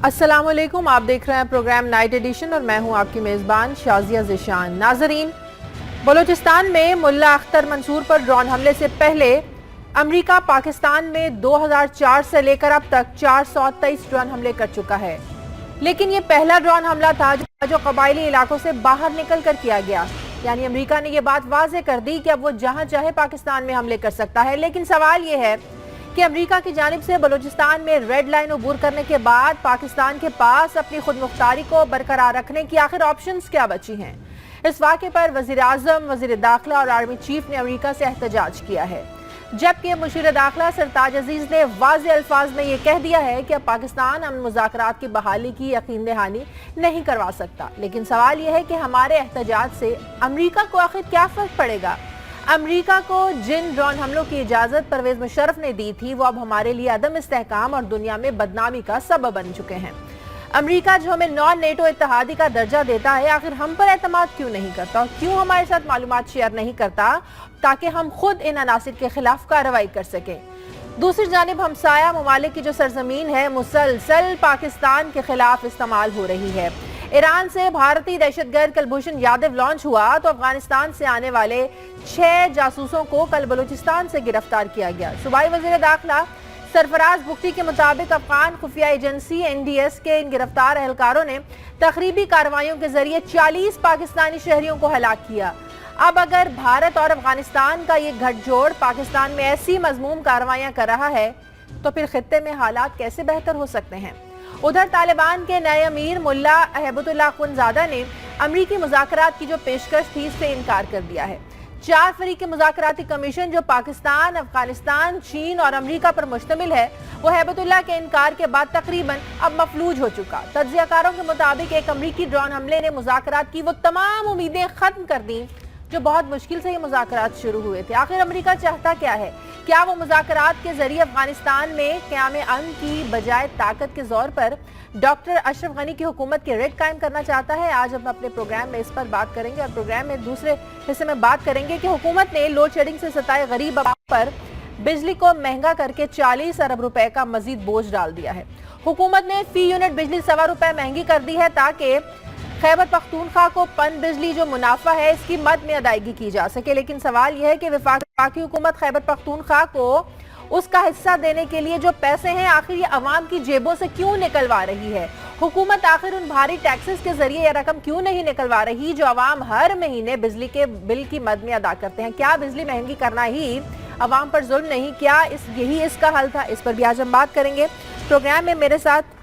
अस्सलाम वालेकुम, आप देख रहे हैं प्रोग्राम नाइट एडिशन और मैं हूं आपकी मेज़बान शाजिया ज़िशान। नाजरीन, बलूचिस्तान में मुल्ला अख्तर मंसूर पर ड्रोन हमले से पहले अमेरिका पाकिस्तान में 2004 से लेकर अब तक 423 ड्रोन हमले कर चुका है। लेकिन ये पहला ड्रोन हमला था जो कबायली इलाकों से बाहर निकल कर किया गया। यानी अमेरिका ने ये बात वाज़ेह कर दी कि अब वो जहां चाहे पाकिस्तान में हमले कर सकता है। लेकिन सवाल ये है कि अमेरिका की जानिब से बलूचिस्तान में रेड लाइन अबूर करने के बाद पाकिस्तान के पास अपनी खुद मुख्तारी को बरकरार रखने की आखिर ऑप्शंस क्या बची हैं। इस वाक़े पर वज़ीर आज़म, वज़ीर दाखिला और आर्मी चीफ ने अमेरिका से एहतजाज किया है, जबकि मुशीर दाखिला सरताज अजीज ने वाज़ेह अल्फाज में ये कह दिया है कि अब पाकिस्तान अमन मुज़ाकरात की बहाली की यकीन दहानी नहीं करवा सकता। लेकिन सवाल यह है कि हमारे एहतजाज से अमेरिका को आखिर क्या फ़र्क पड़ेगा। अमेरिका को जिन ड्रोन हमलों की इजाज़त परवेज़ मुशर्रफ ने दी थी वो अब हमारे लिए अदम इस्तेहकाम और दुनिया में बदनामी का सबब बन चुके हैं। अमेरिका जो हमें नॉन नेटो इत्तेहादी का दर्जा देता है, आखिर हम पर एतमाद क्यों नहीं करता और क्यों हमारे साथ मालूमात शेयर नहीं करता ताकि हम खुद इन अनासिर के खिलाफ कार्रवाई कर सकें। दूसरी जानिब हमसाया ममालिक की जो सरजमीन है मुसलसल पाकिस्तान के खिलाफ इस्तेमाल हो रही है। ईरान से भारतीय दहशतगर्द कुलभूषण यादव लॉन्च हुआ तो अफगानिस्तान से आने वाले 6 जासूसों को कल बलूचिस्तान से गिरफ्तार किया गया। सूबाई वज़ीर दाखिला सरफराज बुख्ती के मुताबिक अफगान खुफिया एजेंसी NDS के इन गिरफ्तार एहलकारों ने तखरीबी कार्रवाइयों के जरिए 40 पाकिस्तानी शहरियों को हलाक किया। अब अगर भारत और अफगानिस्तान का ये गठजोड़ पाकिस्तान में ऐसी मजमूम कार्रवाइयां कर रहा है तो फिर खित्ते में हालात कैसे बेहतर हो सकते हैं। उधर तालिबान के नए अमीर मुल्ला अहबतुल्लाह अखुंज़ादा ने अमरीकी मुज़ाकरात की जो पेशकश थी इससे इनकार कर दिया है। 4 फरीकी मुज़ाकराती कमीशन जो पाकिस्तान, अफगानिस्तान, चीन और अमरीका पर मुश्तमिल है वो अहबतुल्लाह के इनकार के बाद तकरीबन अब मफलूज हो चुका। तज्ज़ियाकारों के मुताबिक एक अमरीकी ड्रोन हमले ने मुज़ाकरात की वो तमाम उम्मीदें खत्म कर दी जो बहुत मुश्किल से ये मुज़ाकरात शुरू हुए थे। आखिर अमेरिका चाहता क्या है? क्या वो मुज़ाकरात के जरिए अफगानिस्तान में क़याम अमन की बजाय ताकत के जोर पर डॉक्टर अशरफ गनी की हुकूमत के रेट कायम करना चाहता है? आज हम अपने प्रोग्राम में इस पर बात करेंगे और प्रोग्राम में दूसरे हिस्से में बात करेंगे कि हुकूमत ने लोड शेडिंग से सताए गरीब आवाम पर बिजली को महंगा करके 40 अरब रुपए का मजीद बोझ डाल दिया है। हुकूमत ने फी यूनिट बिजली ₹1.25 महंगी कर दी है ताकि खैबर पख्तूनख्वा को पन बिजली जो मुनाफा है इसकी मद में अदायगी की जा सके। लेकिन सवाल यह है कि वफाकी हुकूमत खैबर पख्तूनख्वा को उसका हिस्सा देने के लिए जो पैसे हैं आखिर ये अवाम की जेबों से क्यों निकलवा रही है। हुकूमत आखिर उन भारी टैक्सेस के जरिए यह रकम क्यों नहीं निकलवा रही जो अवाम हर महीने बिजली के बिल की मद में अदा करते हैं। क्या बिजली महंगी करना ही अवाम पर जुल्म नहीं? क्या यही इसका हल था? इस पर भी आज हम बात करेंगे। प्रोग्राम में मेरे साथ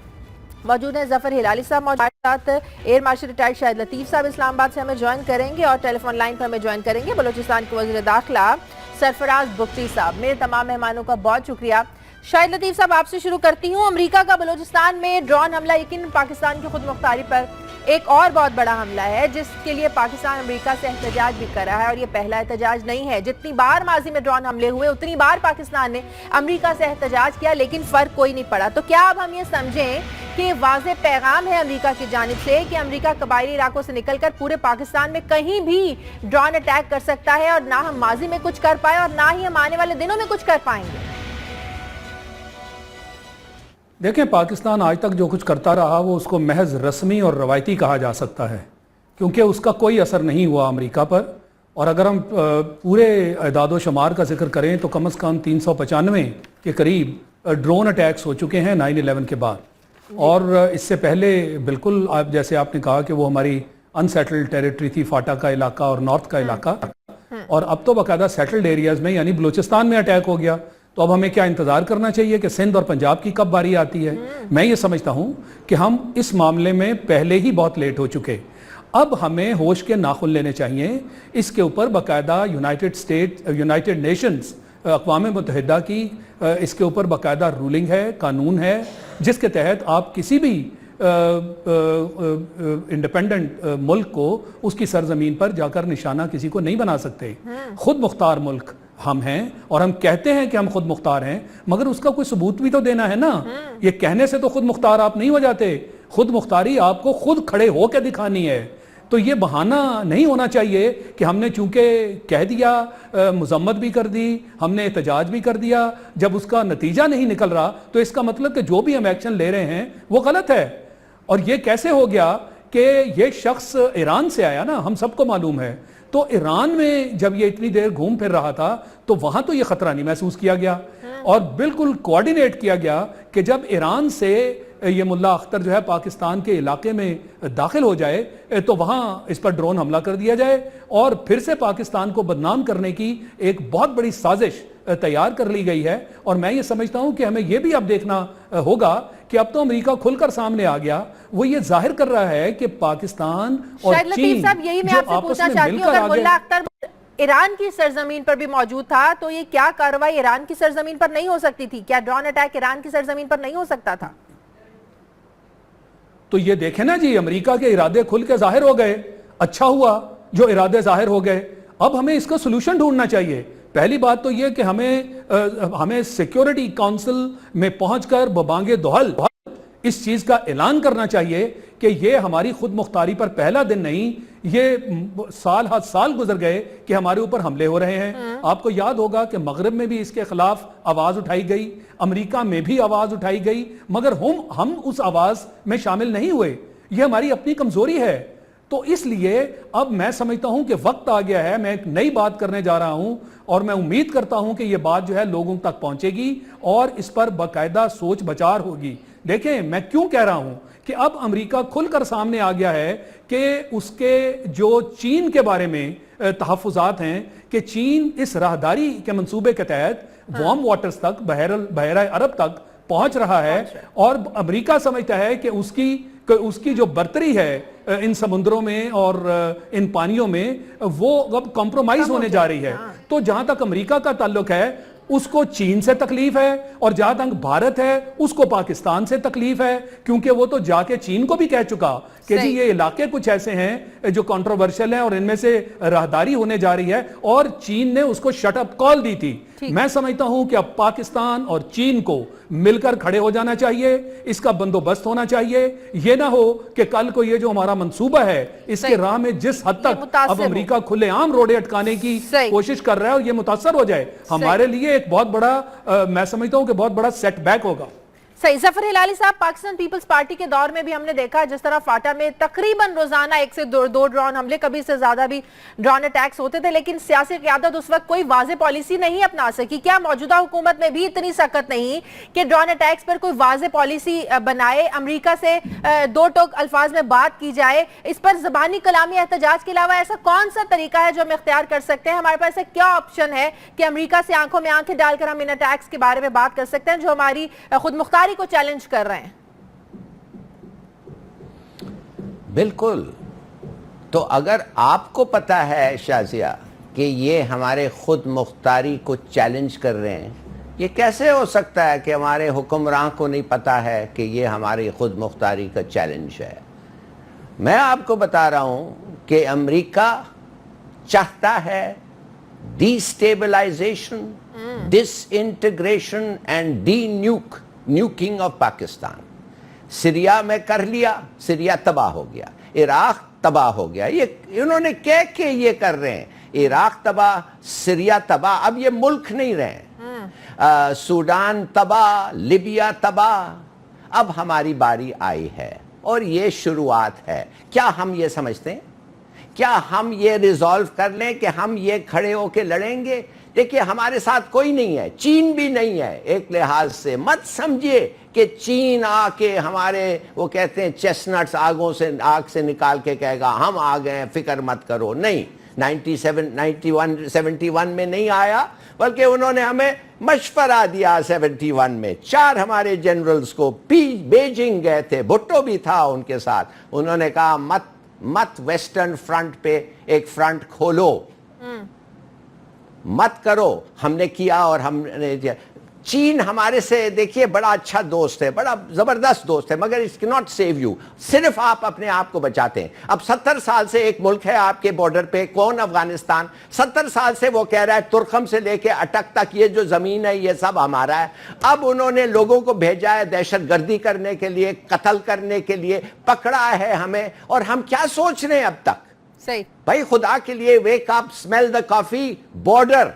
मौजूद है जफर हिलाली साहब, मौजूद साथ एयर मार्शल रिटायर्ड शाहिद लतीफ़ साहब इस्लामाबाद से हमें ज्वाइन करेंगे और टेलीफोन लाइन पर हमें ज्वाइन करेंगे बलूचिस्तान के वज़ीर दाखिला सरफराज बुख्ती साहब। मेरे तमाम मेहमानों का बहुत शुक्रिया। शाहिद लतीफ़ साहब, आपसे शुरू करती हूँ। अमेरिका का बलूचिस्तान में ड्रोन हमला यकीन पाकिस्तान की खुद मुख्तारी पर एक और बहुत बड़ा हमला है जिसके लिए पाकिस्तान अमेरिका से एहतजाज भी कर रहा है और ये पहला एहतजाज नहीं है। जितनी बार माजी में ड्रोन हमले हुए उतनी बार पाकिस्तान ने अमेरिका से एहतजाज किया लेकिन फ़र्क कोई नहीं पड़ा। तो क्या अब हम ये समझें कि वाज़ेह पैगाम है अमेरिका की जानिब से कि अमेरिका कबायली इलाकों से निकलकर पूरे पाकिस्तान में कहीं भी ड्रोन अटैक कर सकता है और ना हम माजी में कुछ कर पाए और ना ही हम आने वाले दिनों में कुछ कर पाएंगे? देखें, पाकिस्तान आज तक जो कुछ करता रहा वो उसको महज रस्मी और रवायती कहा जा सकता है क्योंकि उसका कोई असर नहीं हुआ अमेरिका पर। और अगर हम पूरे इदाद शुमार का जिक्र करें तो कम से कम 395 के करीब ड्रोन अटैक्स हो चुके हैं 9/11 के बाद। और इससे पहले बिल्कुल आप जैसे आपने कहा कि वो हमारी अनसेटल्ड टेरिटरी थी, फाटा का इलाका और नॉर्थ का इलाका, और अब तो बाकायदा सेटल्ड एरियाज में यानी बलूचिस्तान में अटैक हो गया। तो अब हमें क्या इंतजार करना चाहिए कि सिंध और पंजाब की कब बारी आती है? मैं ये समझता हूं कि हम इस मामले में पहले ही बहुत लेट हो चुके। अब हमें होश के नाखुन लेने चाहिए। इसके ऊपर बाकायदा यूनाइटेड नेशंस, अक़वाम मुत्तहिदा की इसके ऊपर बाकायदा रूलिंग है, कानून है जिसके तहत आप किसी भी इंडिपेंडेंट मुल्क को उसकी सरजमीन पर जाकर निशाना किसी को नहीं बना सकते। खुद मुख्तार मुल्क हम हैं और हम कहते हैं कि हम खुद मुख्तार हैं, मगर उसका कोई सबूत भी तो देना है ना। ये कहने से तो खुद मुख्तार आप नहीं हो जाते। खुद मुख्तारी आपको खुद खड़े होकर दिखानी है। تو یہ بہانہ نہیں ہونا چاہیے کہ ہم نے چونکہ کہہ دیا، مذمت بھی کر دی، ہم نے احتجاج بھی کر دیا، جب اس کا نتیجہ نہیں نکل رہا تو اس کا مطلب کہ جو بھی ہم ایکشن لے رہے ہیں وہ غلط ہے۔ اور یہ کیسے ہو گیا کہ یہ شخص ایران سے آیا نا، ہم سب کو معلوم ہے، تو ایران میں جب یہ اتنی دیر گھوم پھر رہا تھا تو وہاں تو یہ خطرہ نہیں محسوس کیا گیا، اور بالکل کوارڈینیٹ کیا گیا کہ جب ایران سے یہ ملا اختر جو ہے پاکستان کے علاقے میں داخل ہو جائے تو وہاں اس پر ڈرون حملہ کر دیا جائے، اور پھر سے پاکستان کو بدنام کرنے کی ایک بہت بڑی سازش تیار کر لی گئی ہے۔ اور میں یہ سمجھتا ہوں کہ ہمیں یہ بھی اب دیکھنا ہوگا کہ اب تو امریکہ کھل کر سامنے آ گیا، وہ یہ ظاہر کر رہا ہے کہ پاکستان اور شاہد لطیف چین صاحب، یہی میں جو آپ سے آپس پوچھنا میں چاہتی مل ہوں، کر اگر آگے، ملا اختر ایران کی سرزمین پر بھی موجود تھا تو یہ کیا کارروائی ایران کی سرزمین پر نہیں ہو سکتی تھی؟ کیا ڈرون اٹیک ایران کی سرزمین پر نہیں ہو سکتا تھا؟ تو یہ دیکھیں نا جی، امریکہ کے ارادے کھل کے ظاہر ہو گئے، اچھا ہوا جو ارادے ظاہر ہو گئے، اب ہمیں اس کا سلوشن ڈھونڈنا چاہیے۔ پہلی بات تو یہ کہ ہمیں سیکیورٹی کونسل میں پہنچ کر ببانگ دہل اس چیز کا اعلان کرنا چاہیے کہ یہ ہماری خود مختاری پر پہلا دن نہیں، یہ سال ہر سال گزر گئے کہ ہمارے اوپر حملے ہو رہے ہیں۔ آپ کو یاد ہوگا کہ مغرب میں بھی اس کے خلاف آواز اٹھائی گئی، امریکہ میں بھی آواز اٹھائی گئی، مگر ہم اس آواز میں شامل نہیں ہوئے۔ یہ ہماری اپنی کمزوری ہے۔ تو اس لیے اب میں سمجھتا ہوں کہ وقت آ گیا ہے، میں ایک نئی بات کرنے جا رہا ہوں، اور میں امید کرتا ہوں کہ یہ بات جو ہے لوگوں تک پہنچے گی اور اس پر باقاعدہ سوچ بچار ہوگی۔ دیکھیں میں کیوں کہہ رہا ہوں کہ اب امریکہ کھل کر سامنے آ گیا ہے کہ اس کے جو چین کے بارے میں تحفظات ہیں کہ چین اس راہداری کے منصوبے کے تحت وارم واٹرز تک، بحیرہ عرب تک پہنچ رہا ہے، اور امریکہ سمجھتا ہے کہ اس کی جو برتری ہے ان سمندروں میں اور ان پانیوں میں وہ اب کمپرومائز ہونے جا رہی ہے۔ تو جہاں تک امریکہ کا تعلق ہے اس کو چین سے تکلیف ہے، اور جہاں تک بھارت ہے اس کو پاکستان سے تکلیف ہے، کیونکہ وہ تو جا کے چین کو بھی کہہ چکا کہ جی یہ علاقے کچھ ایسے ہیں جو کنٹروورشل ہیں اور ان میں سے راہداری ہونے جا رہی ہے، اور چین نے اس کو شٹ اپ کال دی تھی۔ میں سمجھتا ہوں کہ اب پاکستان اور چین کو مل کر کھڑے ہو جانا چاہیے، اس کا بندوبست ہونا چاہیے۔ یہ نہ ہو کہ کل کو یہ جو ہمارا منصوبہ ہے اس کے راہ میں جس حد تک اب امریکہ کھلے عام روڑے اٹکانے کی کوشش کر رہا ہے اور یہ متاثر ہو جائے، ہمارے لیے ایک بہت بڑا، میں سمجھتا ہوں کہ بہت بڑا سیٹ بیک ہوگا۔ صحیح۔ ظفر ہلالی صاحب، پاکستان پیپلز پارٹی کے دور میں بھی ہم نے دیکھا جس طرح فاٹا میں تقریباً روزانہ 1 سے 2 ڈرون حملے، کبھی سے زیادہ بھی ڈرون اٹیکس ہوتے تھے، لیکن سیاسی قیادت اس وقت کوئی واضح پالیسی نہیں اپنا سکی۔ کیا موجودہ حکومت میں بھی اتنی سخت نہیں کہ ڈرون اٹیکس پر کوئی واضح پالیسی بنائے، امریکہ سے 2 ٹوک الفاظ میں بات کی جائے؟ اس پر زبانی کلامی احتجاج کے علاوہ ایسا کون سا طریقہ ہے جو ہم اختیار کر سکتے ہیں؟ ہمارے پاس کیا آپشن ہے کہ امریکہ سے آنکھوں میں آنکھیں ڈال کر ہم ان اٹیکس کے بارے میں بات کر سکتے ہیں جو ہماری خود مختاری کو چیلنج کر رہے ہیں؟ بالکل۔ تو اگر آپ کو پتا ہے شازیہ کہ یہ ہمارے خود مختاری کو چیلنج کر رہے ہیں، یہ کیسے ہو سکتا ہے کہ ہمارے حکمران کو نہیں پتا ہے کہ یہ ہماری خود مختاری کا چیلنج ہے؟ میں آپ کو بتا رہا ہوں کہ امریکہ چاہتا ہے destabilization, disintegration and denuking of Pakistan. Syria میں کر لیا، سیریا تباہ ہو گیا، عراق تباہ ہو گیا، یہ انہوں نے کہہ کے یہ کر رہے ہیں، عراق تباہ، سیریا تباہ، اب یہ ملک نہیں رہے، سوڈان تباہ، لیبیا تباہ۔ اب ہماری باری آئی ہے اور یہ شروعات ہے۔ کیا ہم یہ سمجھتے ہیں؟ کیا ہم یہ ریزالو کر لیں کہ ہم یہ کھڑے ہو کے لڑیں گے؟ دیکھیں ہمارے ساتھ کوئی نہیں ہے، چین بھی نہیں ہے۔ ایک لحاظ سے مت سمجھیے کہ چین آ کے ہمارے، وہ کہتے ہیں چیسنٹس آگ سے نکال کے کہے گا ہم آ گئے فکر مت کرو، نہیں۔ 71 میں نہیں آیا، بلکہ انہوں نے ہمیں مشورہ دیا 71 میں۔ 4 ہمارے جنرلز کو بیجنگ گئے تھے، بھٹو بھی تھا ان کے ساتھ، انہوں نے کہا مت ویسٹرن فرنٹ پہ ایک فرنٹ کھولو، مت کرو۔ ہم نے کیا، اور ہم نے چین ہمارے سے دیکھیے بڑا اچھا دوست ہے، بڑا زبردست دوست ہے، مگر اٹ کینٹ سیو یو، صرف آپ اپنے آپ کو بچاتے ہیں۔ اب 70 سال سے ایک ملک ہے آپ کے بارڈر پہ، کون؟ افغانستان۔ 70 سال سے وہ کہہ رہا ہے ترکھم سے لے کے اٹک تک یہ جو زمین ہے یہ سب ہمارا ہے۔ اب انہوں نے لوگوں کو بھیجا ہے دہشت گردی کرنے کے لیے، قتل کرنے کے لیے، پکڑا ہے ہمیں، اور ہم کیا سوچ رہے ہیں اب تک؟ صحیح. بھائی خدا کے لیے ویک اپ, اسمیل دا کافی, بارڈر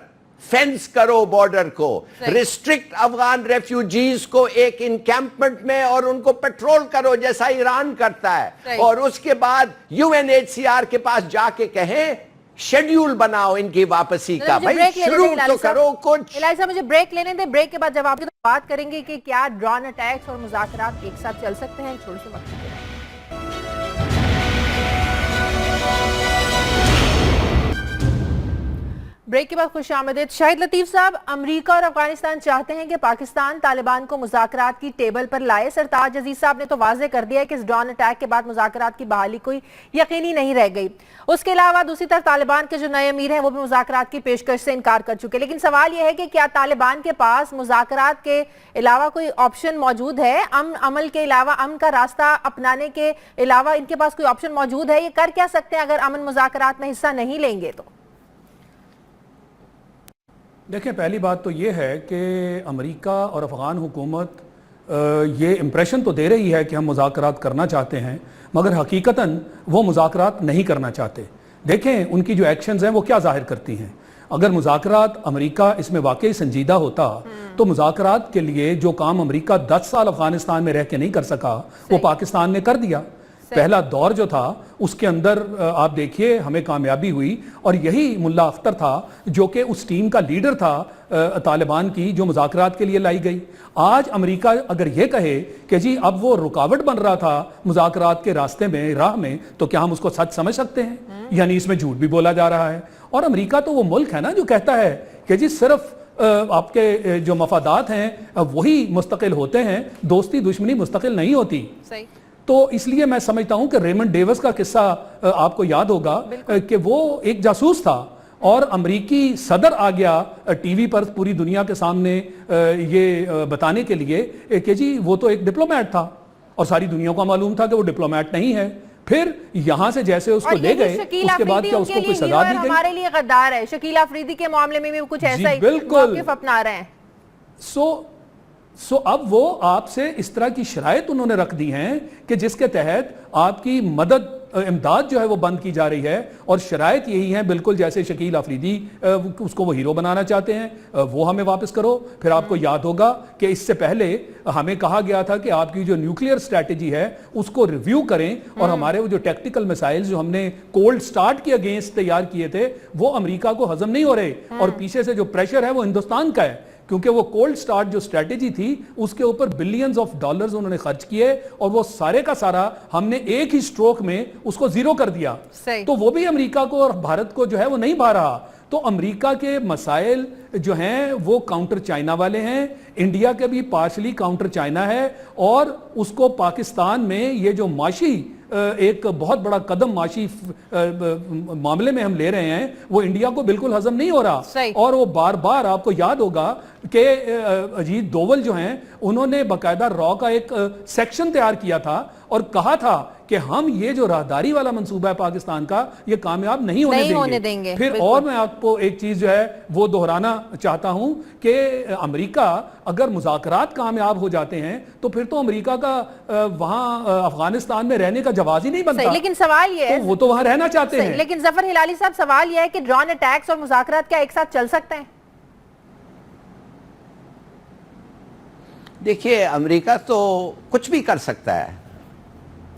فینس کرو, بارڈر کو ریسٹرکٹ افغان ریفیوجیز کو ایک انکیمپمنٹ میں اور ان کو پیٹرول کرو جیسا ایران کرتا ہے, اور اس کے بعد UNHCR کے پاس جا کے کہیں شیڈیول بناؤ ان کی واپسی کا. بھائی شروع تو کرو کچھ. الہی صاحب مجھے بریک لینے دیں, بریک کے بعد جب آپ بات کریں گے کہ کیا ڈرون اٹیکس اور مذاکرات ایک ساتھ چل سکتے ہیں, چھوڑ سے وقت دیں. بریک کے بعد خوش آمدید. شاہد لطیف صاحب, امریکہ اور افغانستان چاہتے ہیں کہ پاکستان طالبان کو مذاکرات کی ٹیبل پر لائے. سرتاج عزیز صاحب نے تو واضح کر دیا ہے کہ اس ڈرون اٹیک کے بعد مذاکرات کی بحالی کوئی یقینی نہیں رہ گئی. اس کے علاوہ دوسری طرف طالبان کے جو نئے امیر ہیں وہ بھی مذاکرات کی پیشکش سے انکار کر چکے. لیکن سوال یہ ہے کہ کیا طالبان کے پاس مذاکرات کے علاوہ کوئی آپشن موجود ہے؟ عمل کے علاوہ, امن کا راستہ اپنانے کے علاوہ ان کے پاس کوئی آپشن موجود ہے؟ یہ کر کیا سکتے ہیں اگر امن مذاکرات میں حصہ نہیں لیں گے تو؟ دیکھیں, پہلی بات تو یہ ہے کہ امریکہ اور افغان حکومت یہ امپریشن تو دے رہی ہے کہ ہم مذاکرات کرنا چاہتے ہیں, مگر حقیقتاً وہ مذاکرات نہیں کرنا چاہتے. دیکھیں ان کی جو ایکشنز ہیں وہ کیا ظاہر کرتی ہیں. اگر مذاکرات امریکہ اس میں واقعی سنجیدہ ہوتا تو مذاکرات کے لیے جو کام امریکہ 10 سال افغانستان میں رہ کے نہیں کر سکا وہ پاکستان نے کر دیا. پہلا دور جو تھا اس کے اندر آپ دیکھیے ہمیں کامیابی ہوئی, اور یہی ملا اختر تھا جو کہ اس ٹیم کا لیڈر تھا طالبان کی جو مذاکرات کے لیے لائی گئی. آج امریکہ اگر یہ کہے کہ جی اب وہ رکاوٹ بن رہا تھا مذاکرات کے راستے میں, راہ میں, تو کیا ہم اس کو سچ سمجھ سکتے ہیں؟ یعنی اس میں جھوٹ بھی بولا جا رہا ہے. اور امریکہ تو وہ ملک ہے نا جو کہتا ہے کہ جی صرف آپ کے جو مفادات ہیں وہی مستقل ہوتے ہیں, دوستی دشمنی مستقل نہیں ہوتی. صحیح. تو اس لیے میں سمجھتا ہوں کہ ریمنڈ ڈیوس کا قصہ آپ کو یاد ہوگا کہ وہ ایک جاسوس تھا اور امریکی صدر آ گیا ٹی وی پر پوری دنیا کے سامنے یہ بتانے کے لیے کہ جی وہ تو ایک ڈپلومیٹ تھا, اور ساری دنیا کو معلوم تھا کہ وہ ڈپلومیٹ نہیں ہے. پھر یہاں سے جیسے اس کو لے گئے, اس کے بعد کیا اس کو کوئی سزا دی گئی؟ ہمارے لیے غدار ہے. شکیل آفریدی کے معاملے میں بھی کچھ ایسا ہی موقف اپنا رہے ہیں. سو اب وہ آپ سے اس طرح کی شرائط انہوں نے رکھ دی ہیں کہ جس کے تحت آپ کی مدد امداد جو ہے وہ بند کی جا رہی ہے, اور شرائط یہی ہیں بالکل جیسے شکیل آفریدی اس کو وہ ہیرو بنانا چاہتے ہیں, وہ ہمیں واپس کرو. پھر آپ کو یاد ہوگا کہ اس سے پہلے ہمیں کہا گیا تھا کہ آپ کی جو نیوکلیئر اسٹریٹجی ہے اس کو ریویو کریں, اور ہمارے وہ جو ٹیکٹیکل میسائل جو ہم نے کولڈ سٹارٹ کے اگینسٹ تیار کیے تھے وہ امریکہ کو ہضم نہیں ہو رہے, اور پیچھے سے جو پریشر ہے وہ ہندوستان کا ہے, کیونکہ وہ کولڈ سٹارٹ جو اسٹریٹجی تھی اس کے اوپر بلینز آف ڈالرز انہوں نے خرچ کیے, اور وہ سارے کا سارا ہم نے ایک ہی سٹروک میں اس کو زیرو کر دیا. تو وہ بھی امریکہ کو اور بھارت کو جو ہے وہ نہیں بھا رہا. تو امریکہ کے مسائل جو ہیں وہ کاؤنٹر چائنا والے ہیں, انڈیا کے بھی پارشلی کاؤنٹر چائنا ہے, اور اس کو پاکستان میں یہ جو معاشی ایک بہت بڑا قدم معاشی معاملے میں ہم لے رہے ہیں وہ انڈیا کو بالکل ہضم نہیں ہو رہا. اور وہ بار بار آپ کو یاد ہوگا کہ اجیت دوول جو ہیں انہوں نے باقاعدہ را کا ایک سیکشن تیار کیا تھا اور کہا تھا کہ ہم یہ جو راہداری والا منصوبہ ہے پاکستان کا یہ کامیاب نہیں ہونے دیں گے. پھر اور میں آپ کو ایک چیز جو ہے وہ دہرانا چاہتا ہوں کہ امریکہ اگر مذاکرات کامیاب ہو جاتے ہیں تو پھر تو امریکہ کا وہاں افغانستان میں رہنے کا جواز ہی نہیں بنتا. لیکن سوال یہ ہے وہ تو وہاں رہنا چاہتے ہیں. لیکن ظفر ہلالی صاحب سوال یہ ہے کہ ڈرون اٹیکس اور مذاکرات کیا ایک ساتھ چل سکتے ہیں؟ دیکھیے امریکہ تو کچھ بھی کر سکتا ہے,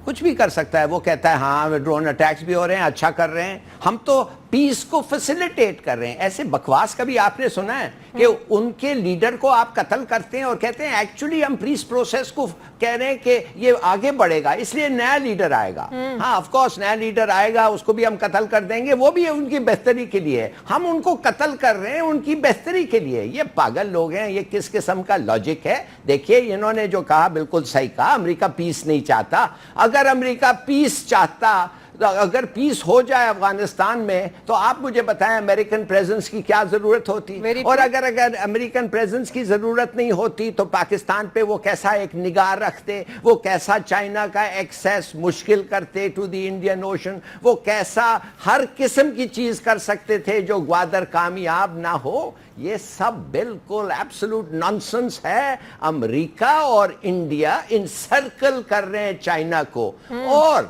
کچھ بھی کر سکتا ہے. وہ کہتا ہے ہاں ڈرون اٹیکس بھی ہو رہے ہیں, اچھا کر رہے ہیں, ہم تو پیس کو فیسیلیٹیٹ کر رہے ہیں. ایسے بکواس کبھی آپ نے سنا ہے کہ ان کے لیڈر کو آپ قتل کرتے ہیں اور کہتے ہیں ایکچولی ہم پیس پروسیس کو کہہ رہے ہیں کہ یہ آگے بڑھے گا اس لیے نیا لیڈر آئے گا. ہاں آف کورس نیا لیڈر آئے گا, اس کو بھی ہم قتل کر دیں گے, وہ بھی ان کی بہتری کے لیے. ہم ان کو قتل کر رہے ہیں ان کی بہتری کے لیے. یہ پاگل لوگ ہیں, یہ کس قسم کا لاجک ہے؟ دیکھیے انہوں نے جو کہا بالکل صحیح کہا, امریکہ پیس نہیں چاہتا. اگر امریکہ پیس چاہتا, اگر پیس ہو جائے افغانستان میں تو آپ مجھے بتائیں امریکن پریزنس کی کیا ضرورت ہوتی, اور اگر امریکن پریزنس کی ضرورت نہیں ہوتی تو پاکستان پہ وہ کیسا ایک نگاہ رکھتے, وہ کیسا چائنا کا ایکسیس مشکل کرتے ٹو دی انڈین اوشن, وہ کیسا ہر قسم کی چیز کر سکتے تھے جو گوادر کامیاب نہ ہو. یہ سب بالکل ایبسولوٹ نانسنس ہے. امریکہ اور انڈیا انسرکل کر رہے ہیں چائنا کو, اور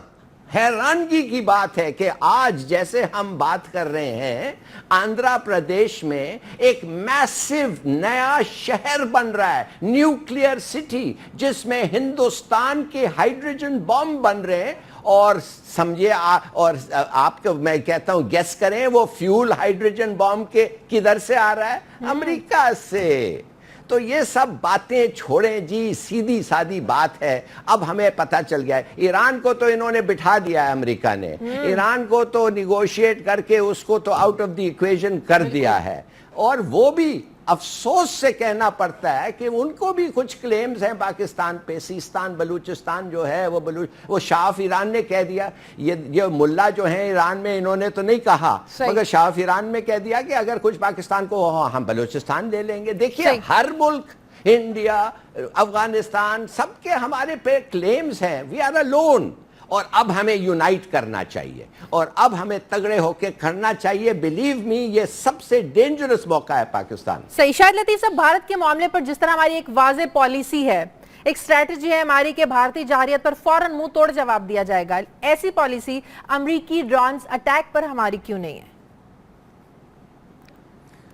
हैरानगी की बात है कि आज जैसे हम बात कर रहे हैं, आंध्र प्रदेश में एक मैसिव नया शहर बन रहा है, न्यूक्लियर सिटी, जिसमें हिंदुस्तान के हाइड्रोजन बॉम्ब बन रहे हैं। और समझिए और आपको मैं कहता हूं गेस करें, वो फ्यूल हाइड्रोजन बॉम्ब के किधर से आ रहा है? अमेरिका से। तो ये सब बातें छोड़ें जी, सीधी सादी बात है। अब हमें पता चल गया है, ईरान को तो इन्होंने बिठा दिया है अमेरिका ने, ईरान को तो निगोशिएट करके उसको तो आउट ऑफ द इक्वेशन कर दिया है। और वो भी अफसोस से कहना पड़ता है कि उनको भी कुछ क्लेम्स हैं पाकिस्तान पे। सीस्तान बलूचिस्तान जो है वो शाह ईरान ने कह दिया, ये मुल्ला जो है ईरान में, इन्होंने तो नहीं कहा, मगर शाह ईरान में कह दिया कि अगर कुछ पाकिस्तान को हम बलूचिस्तान ले लेंगे। देखिए हर मुल्क, इंडिया, अफगानिस्तान, सबके हमारे पे क्लेम्स हैं। We are alone. और अब हमें यूनाइट करना चाहिए और अब हमें तगड़े होकर करना चाहिए। बिलीव मी, ये सबसे डेंजरस मौका है पाकिस्तान। सही। शाहिद लतीफ साहब, भारत के मामले पर जिस तरह हमारी एक वाज़ेह पॉलिसी है, एक स्ट्रैटेजी है हमारी कि भारतीय जारहियत पर फौरन मुंह तोड़ जवाब दिया जाएगा, ऐसी पॉलिसी अमरीकी ड्रोन्स अटैक पर हमारी क्यों नहीं है?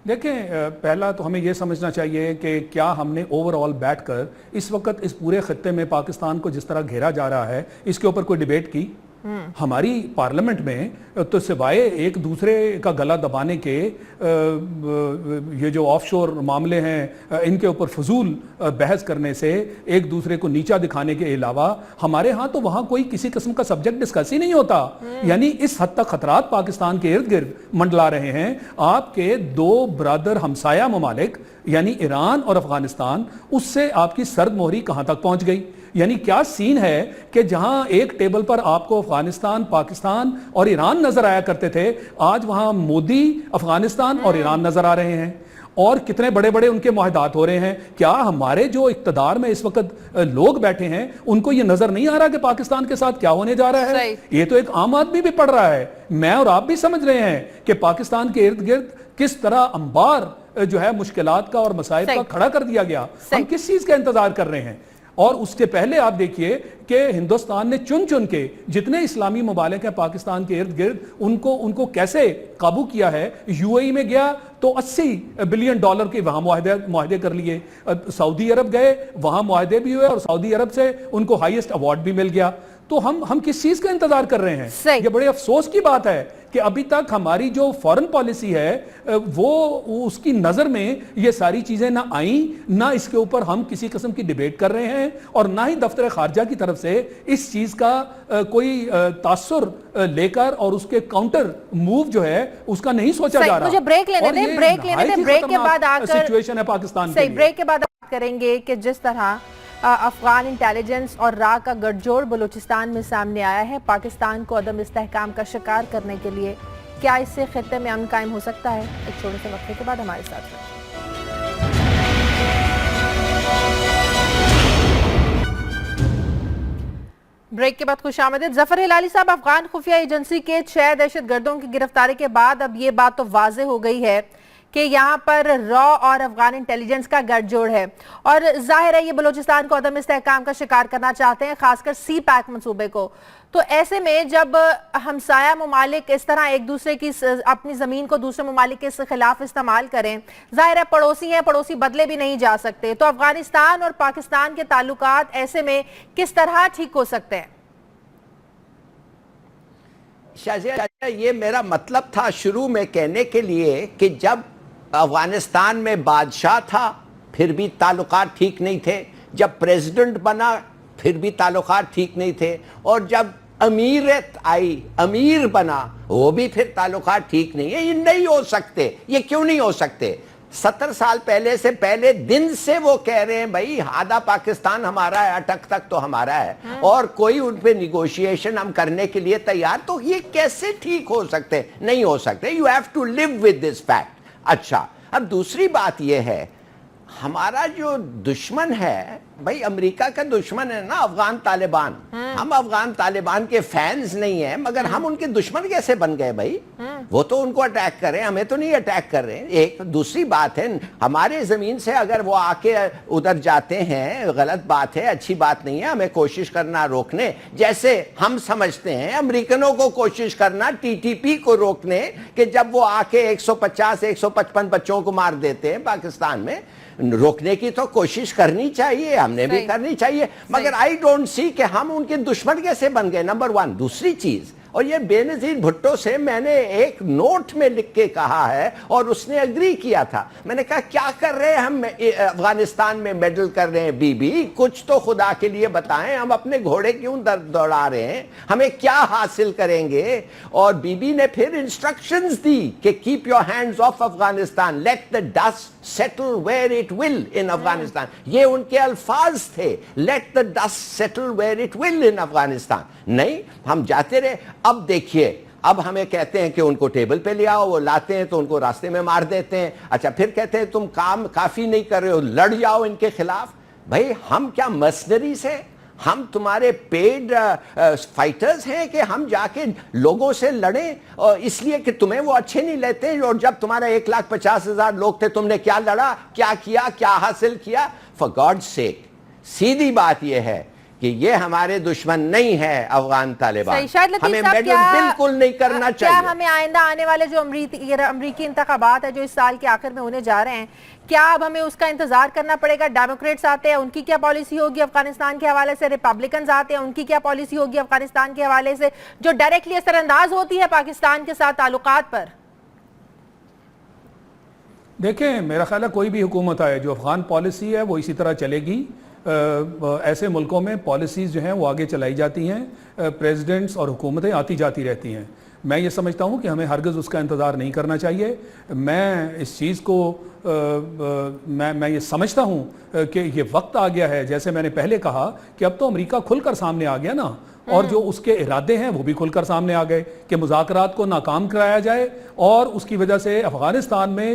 देखें, पहला तो हमें यह समझना चाहिए कि क्या हमने ओवरऑल बैठकर इस वक्त इस पूरे खत्ते में पाकिस्तान को जिस तरह घेरा जा रहा है, इसके ऊपर कोई डिबेट की? हमारी पार्लियामेंट में तो सिवाय एक दूसरे का गला दबाने के ये जो ऑफशोर मामले हैं इनके ऊपर फजूल बहस करने से, एक दूसरे को नीचा दिखाने के अलावा हमारे यहाँ तो वहाँ कोई किसी किस्म का सब्जेक्ट डिस्कस ही नहीं होता। यानी इस हद तक खतरात पाकिस्तान के इर्द गिर्द मंडला रहे हैं। आपके दो ब्रादर हमसाया ममालिक यानी ईरान और अफगानिस्तान, उससे आपकी सर्द मोहरी कहाँ तक पहुँच गई? यानी क्या सीन है कि जहां एक टेबल पर आपको अफगानिस्तान, पाकिस्तान और ईरान नजर आया करते थे, आज वहां मोदी, अफगानिस्तान और ईरान नजर आ रहे हैं। और कितने बड़े बड़े उनके मुआहदात हो रहे हैं। क्या हमारे जो इक्तदार में इस वक्त लोग बैठे हैं उनको ये नजर नहीं आ रहा कि पाकिस्तान के साथ क्या होने जा रहा है? ये तो एक आम आदमी भी पढ़ रहा है, मैं और आप भी समझ रहे हैं कि पाकिस्तान के इर्द गिर्द किस तरह अंबार जो है मुश्किलात का और मसाइब का खड़ा कर दिया गया। हम किस चीज का इंतजार कर रहे हैं? और उसके पहले आप देखिए कि हिंदुस्तान ने चुन चुन के जितने इस्लामी ममालिक हैं पाकिस्तान के इर्द गिर्द, उनको कैसे काबू किया है। यूएई में गया तो $80 बिलियन के वहां मुआहदे कर लिए। सऊदी अरब गए, वहां मुआहदे भी हुए और सऊदी अरब से उनको हाईएस्ट अवार्ड भी मिल गया। तो हम किस चीज का इंतजार कर रहे हैं? ये बड़े अफसोस की बात है कि अभी तक हमारी जो फॉरेन पॉलिसी है वो उसकी नजर में ये सारी चीजें ना आई, ना इसके ऊपर हम किसी किस्म की डिबेट कर रहे हैं और ना ही दफ्तर खारजा की तरफ से इस चीज का कोई तासुर लेकर और उसके काउंटर मूव जो है उसका नहीं सोचा जा रहा। मुझे ब्रेक लेने दें, ब्रेक के बाद आकर सिचुएशन है पाकिस्तान के लिए। ब्रेक के बाद बात करेंगे कि जिस तरह अफगान इंटेलिजेंस और रा का गठजोड़ बलूचिस्तान में सामने आया है, पाकिस्तान को अदम इस्तेहकाम का शिकार करने के लिए, क्या इससे खित्ते में अमन कायम हो सकता है? एक छोटे से वक्फे के बाद हमारे साथ रहिए। ब्रेक के बाद खुशामदीद। जफर हिलाली साहब, अफगान खुफिया एजेंसी के 6 दहशतगर्दों की गिरफ्तारी के बाद अब ये बात तो वाज़ेह हो गई है कि यहाँ पर रॉ और अफगान इंटेलिजेंस का गठजोड़ है और जाहिर है ये बलूचिस्तान को अदम इस्तेहकाम का शिकार करना चाहते हैं, खासकर सी पैक मंसूबे को। तो ऐसे में जब हमसाया ममालिक इस तरह एक दूसरे की अपनी जमीन को दूसरे ममालिक के खिलाफ इस्तेमाल करें, जाहिर है पड़ोसी हैं, पड़ोसी बदले भी नहीं जा सकते। तो अफगानिस्तान और पाकिस्तान के ताल्लुकात ऐसे में किस तरह ठीक हो सकते हैं? शाजिया, ये मेरा मतलब था शुरू में कहने के लिए कि जब अफगानिस्तान में बादशाह था फिर भी ताल्लुकात ठीक नहीं थे, जब प्रेसिडेंट बना फिर भी ताल्लुकात ठीक नहीं थे, और जब अमीरत आई, अमीर बना, वो भी फिर ताल्लुकात ठीक नहीं है। ये नहीं हो सकते। ये क्यों नहीं हो सकते? 70 साल पहले से पहले दिन से वो कह रहे हैं भाई आधा पाकिस्तान हमारा है, अटक तक तो हमारा है, और कोई उन पे निगोशिएशन हम करने के लिए तैयार। तो ये कैसे ठीक हो सकते? नहीं हो सकते। You have to live with this fact. अच्छा, अब दूसरी बात यह है, ہمارا جو دشمن ہے بھائی امریکہ کا دشمن ہے نا افغان طالبان. ہم افغان طالبان کے فینز نہیں ہیں مگر ہم ان کے دشمن کیسے بن گئے بھائی؟ وہ تو ان کو اٹیک کر رہے ہیں, ہمیں تو نہیں اٹیک کر رہے ہیں. ایک دوسری بات ہے ہمارے زمین سے اگر وہ آ کے ادھر جاتے ہیں غلط بات ہے, اچھی بات نہیں ہے. ہمیں کوشش کرنا روکنے, جیسے ہم سمجھتے ہیں امریکنوں کو کوشش کرنا TTP کو روکنے کہ جب وہ آ کے 150-155 بچوں کو مار دیتے ہیں پاکستان میں, روکنے کی تو کوشش کرنی چاہیے, ہم نے بھی کرنی چاہیے. مگر آئی ڈونٹ سی کہ ہم ان کے دشمن کیسے بن گئے, نمبر 1. دوسری چیز, اور یہ بے نظیر بھٹو سے میں نے ایک نوٹ میں لکھ کے کہا ہے اور اس نے اگری کیا تھا. میں نے کہا کیا کر رہے ہیں ہم افغانستان میں میڈل کر رہے ہیں, بی بی کچھ تو خدا کے لیے بتائیں, ہم اپنے گھوڑے کیوں دوڑا رہے ہیں, ہمیں کیا حاصل کریں گے؟ اور بی بی نے پھر انسٹرکشنز دی کہ keep your hands off Afghanistan, let the dust settle where it will in Afghanistan. یہ ان کے الفاظ تھے, let the dust settle where it will in Afghanistan. نہیں, ہم جاتے رہے. اب دیکھیے, اب ہمیں کہتے ہیں کہ ان کو ٹیبل پہ لے آؤ, وہ لاتے ہیں تو ان کو راستے میں مار دیتے ہیں. اچھا پھر کہتے ہیں تم کام کافی نہیں کر رہے ہو, لڑ جاؤ ان کے خلاف. بھائی ہم کیا مرسنریز ہیں؟ ہم تمہارے پیڈ فائٹرز ہیں کہ ہم جا کے لوگوں سے لڑیں اس لیے کہ تمہیں وہ اچھے نہیں لیتے؟ اور جب تمہارا 1,50,000 لوگ تھے تم نے کیا لڑا, کیا کیا, کیا حاصل کیا؟ فار گاڈ سیک, سیدھی بات یہ ہے کہ یہ ہمارے دشمن نہیں ہے افغان طالبان, ہمیں میڈل بالکل نہیں کرنا چاہیے. کیا ہمیں آئندہ آنے والے جو امریکی انتخابات ہیں جو اس سال کے آخر میں ہونے جا رہے ہیں, کیا اب ہمیں اس کا انتظار کرنا پڑے گا؟ ڈیموکریٹس آتے ہیں, ان کی کیا پالیسی ہوگی افغانستان کے حوالے سے؟ ریپبلکنز آتے ہیں, ان کی کیا پالیسی ہوگی افغانستان کے حوالے سے جو ڈائریکٹلی اثر انداز ہوتی ہے پاکستان کے ساتھ تعلقات پر؟ دیکھیں میرا خیال ہے کوئی بھی حکومت آئے, جو افغان پالیسی ہے وہ اسی طرح چلے گی. ایسے ملکوں میں پالیسیز جو ہیں وہ آگے چلائی جاتی ہیں, پریزیڈنٹس اور حکومتیں آتی جاتی رہتی ہیں. میں یہ سمجھتا ہوں کہ ہمیں ہرگز اس کا انتظار نہیں کرنا چاہیے. میں اس چیز کو میں یہ سمجھتا ہوں کہ یہ وقت آ گیا ہے, جیسے میں نے پہلے کہا کہ اب تو امریکہ کھل کر سامنے آ گیا نا, اور جو اس کے ارادے ہیں وہ بھی کھل کر سامنے آ گئے کہ مذاکرات کو ناکام کرایا جائے اور اس کی وجہ سے افغانستان میں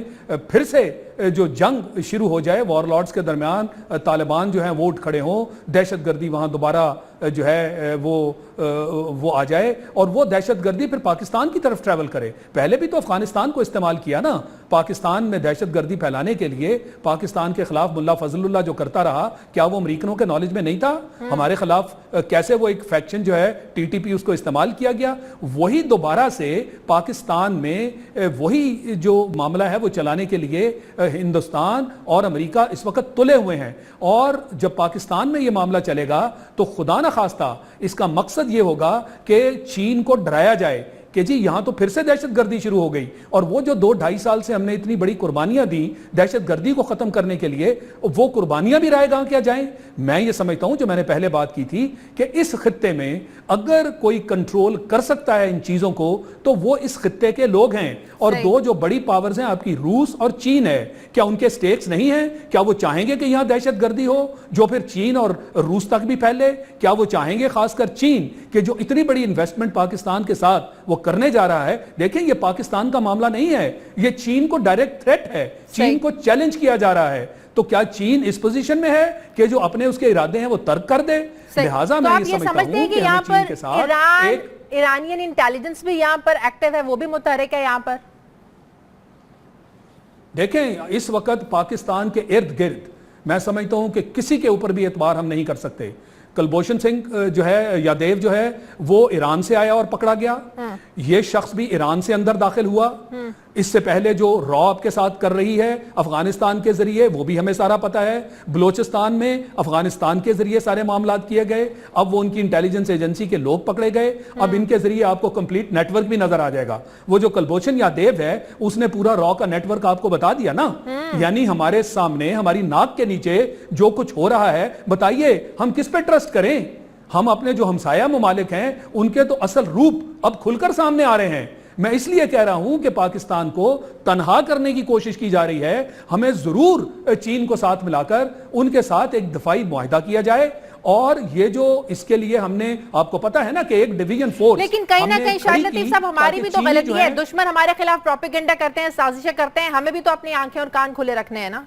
پھر سے جو جنگ شروع ہو جائے وار لارڈز کے درمیان, طالبان جو ہیں وہ اٹھ کھڑے ہوں, دہشت گردی وہاں دوبارہ جو ہے وہ آ جائے اور وہ دہشت گردی پھر پاکستان کی طرف ٹریول کرے. پہلے بھی تو افغانستان کو استعمال کیا نا پاکستان میں دہشت گردی پھیلانے کے لیے. پاکستان کے خلاف ملا فضل اللہ جو کرتا رہا, کیا وہ امریکنوں کے نالج میں نہیں تھا؟ ہمارے خلاف کیسے وہ ایک فیکشن جو ہے TTP اس کو استعمال کیا گیا. وہی دوبارہ سے پاکستان میں وہی جو معاملہ ہے وہ چلانے کے لیے ہندوستان اور امریکہ اس وقت تلے ہوئے ہیں. اور جب پاکستان میں یہ معاملہ چلے گا تو خدا نہ خواستہ اس کا مقصد یہ ہوگا کہ چین کو ڈرایا جائے کہ جی یہاں تو پھر سے دہشت گردی شروع ہو گئی, اور وہ جو 2-2.5 سال سے ہم نے اتنی بڑی قربانیاں دی دہشت گردی کو ختم کرنے کے لیے, وہ قربانیاں بھی رائے گاں کیا جائیں. میں یہ سمجھتا ہوں جو میں نے پہلے بات کی تھی کہ اس خطے میں اگر کوئی کنٹرول کر سکتا ہے ان چیزوں کو تو وہ اس خطے کے لوگ ہیں. اور دو جو بڑی پاورز ہیں آپ کی روس اور چین ہے, کیا ان کے سٹیکس نہیں ہیں؟ کیا وہ چاہیں گے کہ یہاں دہشت گردی ہو جو پھر چین اور روس تک بھی پھیلے؟ کیا وہ چاہیں گے خاص کر چین کہ جو اتنی بڑی انویسٹمنٹ پاکستان کے ساتھ وہ کرنے جا رہا ہے؟ دیکھیں یہ پاکستان کا معاملہ نہیں ہے, یہ چین کو ڈائریکٹ تھریٹ ہے, چین کو چیلنج کیا جا رہا ہے. تو کیا چین اس پوزیشن میں ہے کہ جو اپنے اس کے ارادے ہیں وہ ترک کر دے؟ لہٰذا میں یہ سمجھتا ہوں کہ ہمیں چین کے ساتھ ایرانین انٹیلیجنس بھی یہاں پر ایکٹیو ہے, وہ بھی متحرک ہے یہاں پر. دیکھیں اس وقت پاکستان کے ارد گرد میں سمجھتا ہوں کہ کسی کے اوپر بھی اعتبار ہم نہیں کر سکتے. کلبھوشن سنگھ جو ہے یادیو جو ہے وہ ایران سے آیا اور پکڑا گیا, یہ شخص بھی ایران سے اندر داخل ہوا. اس سے پہلے جو رعب کے ساتھ کر رہی ہے افغانستان کے ذریعے وہ بھی ہمیں سارا پتا ہے. بلوچستان میں افغانستان کے ذریعے سارے معاملات کیے گئے, اب وہ ان کی انٹیلیجنس ایجنسی کے لوگ پکڑے گئے, اب ان کے ذریعے آپ کو کمپلیٹ نیٹ ورک بھی نظر آ جائے گا. وہ جو کلبھوشن یادیو ہے اس نے پورا را کا نیٹ ورک آپ کو بتا دیا نا. یعنی ہمارے سامنے ہماری ناک کے نیچے جو کچھ ہو رہا ہے, بتائیے ہم کس پہ ٹرسٹ کریں؟ ہم اپنے جو ہمسایہ ممالک ہیں ان کے تو اصل روپ اب کھل کر سامنے آ رہے ہیں. میں اس لیے کہہ رہا ہوں کہ پاکستان کو تنہا کرنے کی کوشش کی جا رہی ہے. ہمیں ضرور چین کو ساتھ ملا کر ان کے ساتھ ایک دفاعی معاہدہ کیا جائے, اور یہ جو اس کے لیے ہم نے آپ کو پتا ہے نا کہ ایک ڈویژن فورس, لیکن کہیں نہ کہیں شاہد لطیف صاحب ہماری بھی تو غلطی ہے. دشمن ہمارے خلاف پروپیگنڈا کرتے ہیں, سازشیں کرتے ہیں, ہمیں بھی تو اپنی آنکھیں اور کان کھلے رکھنے ہیں نا.